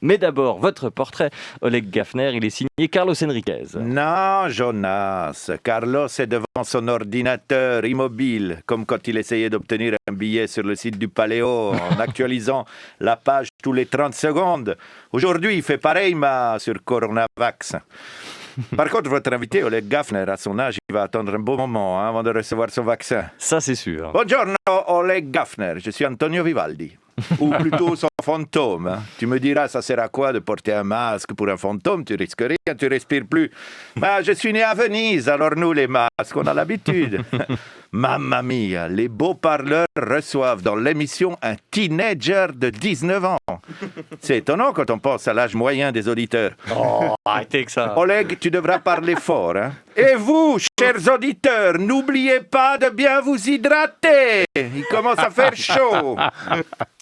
Mais d'abord, votre portrait, Oleg Gafner, il est signé Carlos Enriquez. Non, Jonas. Carlos est devant son ordinateur immobile, comme quand il essayait d'obtenir un billet sur le site du Paléo en actualisant la page tous les 30 secondes. Aujourd'hui, il fait pareil, mais sur Coronavax. Par contre, votre invité, Oleg Gafner, à son âge, il va attendre un beau moment avant de recevoir son vaccin. Ça, c'est sûr. Buongiorno, Oleg Gafner. Je suis Antonio Vivaldi. Ou plutôt son fantôme. Tu me diras, ça sert à quoi de porter un masque pour un fantôme? Tu risques rien, tu respires plus. Bah, je suis né à Venise, alors nous, les masques, on a l'habitude. Mamma mia, les beaux parleurs reçoivent dans l'émission un teenager de 19 ans. C'est étonnant quand on pense à l'âge moyen des auditeurs. Oh, arrêtez que ça. Oleg, tu devras parler fort. Hein? Et vous, chers auditeurs, n'oubliez pas de bien vous hydrater. Il commence à faire chaud.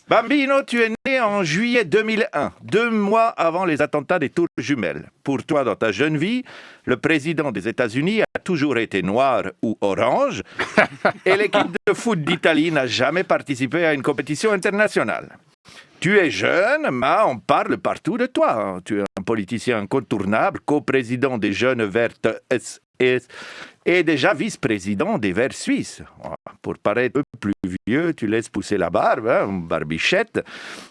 Bambino, tu es né en juillet 2001, 2 mois avant les attentats des Tours Jumelles. Pour toi, dans ta jeune vie, le président des États-Unis a toujours été noir ou orange et l'équipe de foot d'Italie n'a jamais participé à une compétition internationale. Tu es jeune, mais on parle partout de toi. Tu es un politicien incontournable, coprésident des Jeunes Vertes SS et déjà vice-président des Verts suisses. Pour paraître un peu plus vieux, tu laisses pousser la barbe, une barbichette.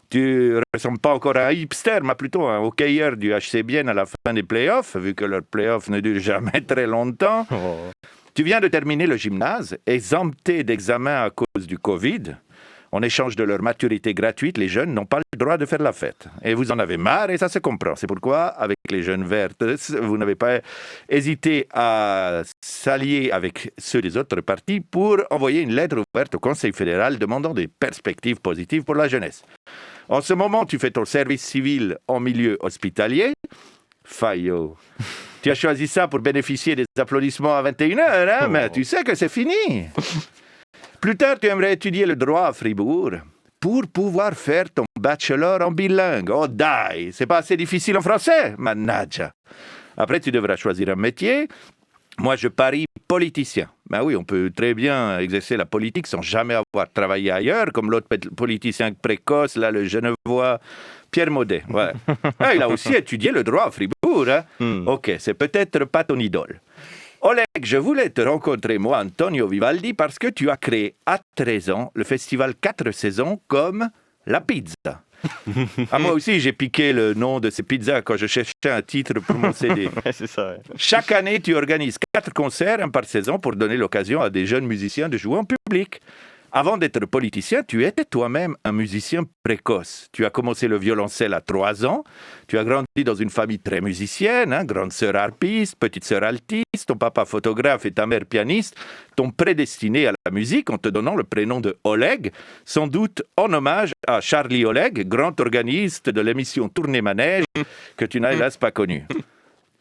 Tu ne ressembles pas encore à un hipster, mais plutôt à un hockeyeur du HC Bienne à la fin des playoffs, vu que leurs playoffs ne durent jamais très longtemps. Oh. Tu viens de terminer le gymnase, exempté d'examen à cause du Covid. En échange de leur maturité gratuite, les jeunes n'ont pas le droit de faire la fête. Et vous en avez marre et ça se comprend. C'est pourquoi, avec les Jeunes Vertes, vous n'avez pas hésité à s'allier avec ceux des autres partis pour envoyer une lettre ouverte au Conseil fédéral demandant des perspectives positives pour la jeunesse. En ce moment, tu fais ton service civil en milieu hospitalier. Fayot. Tu as choisi ça pour bénéficier des applaudissements à 21h, hein? Mais tu sais que c'est fini. Plus tard, tu aimerais étudier le droit à Fribourg pour pouvoir faire ton bachelor en bilingue. Oh, dai! C'est pas assez difficile en français, manadja. Après, tu devras choisir un métier. Moi, je parie politicien. Ben oui, on peut très bien exercer la politique sans jamais avoir travaillé ailleurs, comme l'autre politicien précoce, là, le Genevois Pierre Maudet. Ouais. Ah, il a aussi étudié le droit à Fribourg. Hein? Ok, c'est peut-être pas ton idole. Oleg, je voulais te rencontrer, moi, Antonio Vivaldi, parce que tu as créé à 13 ans le festival 4 saisons comme la pizza. Moi aussi, j'ai piqué le nom de ces pizzas quand je cherchais un titre pour mon CD. Ouais, c'est ça, ouais. Chaque année, tu organises 4 concerts, un par saison, pour donner l'occasion à des jeunes musiciens de jouer en public. Avant d'être politicien, tu étais toi-même un musicien précoce. Tu as commencé le violoncelle à 3 ans. Tu as grandi dans une famille très musicienne, hein, grande sœur harpiste, petite sœur altiste, ton papa photographe et ta mère pianiste t'ont prédestiné à la musique en te donnant le prénom de Oleg, sans doute en hommage à Charlie Oleg, grand organiste de l'émission Tournée Manège, que tu n'as hélas pas connu.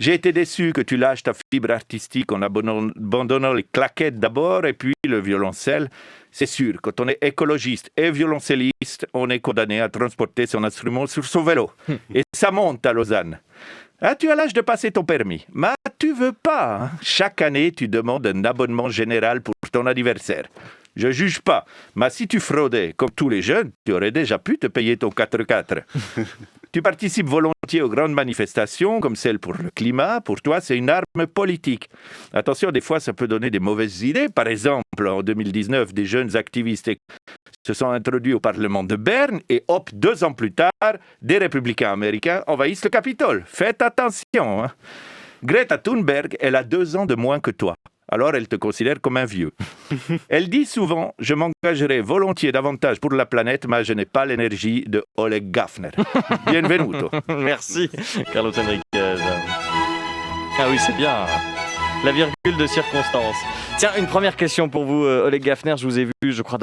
J'ai été déçu que tu lâches ta fibre artistique en abandonnant les claquettes d'abord et puis le violoncelle. C'est sûr, quand on est écologiste et violoncelliste, on est condamné à transporter son instrument sur son vélo. Et ça monte à Lausanne. Ah, tu as l'âge de passer ton permis, mais tu veux pas. Hein? Chaque année, tu demandes un abonnement général pour ton anniversaire. Je juge pas, mais si tu fraudais comme tous les jeunes, tu aurais déjà pu te payer ton 4x4. Tu participes volontiers aux grandes manifestations, comme celle pour le climat. Pour toi, c'est une arme politique. Attention, des fois, ça peut donner des mauvaises idées. Par exemple, en 2019, des jeunes activistes se sont introduits au Parlement de Berne et hop, 2 ans plus tard, des républicains américains envahissent le Capitole. Faites attention. Hein. Greta Thunberg, elle a 2 ans de moins que toi. Alors elle te considère comme un vieux. Elle dit souvent « Je m'engagerai volontiers davantage pour la planète, mais je n'ai pas l'énergie de Oleg Gafner. » Bienvenuto. Merci, Carlos Enriquez. Ah oui, c'est bien. La virgule de circonstance. Tiens, une première question pour vous, Oleg Gafner. Je vous ai vu, je crois,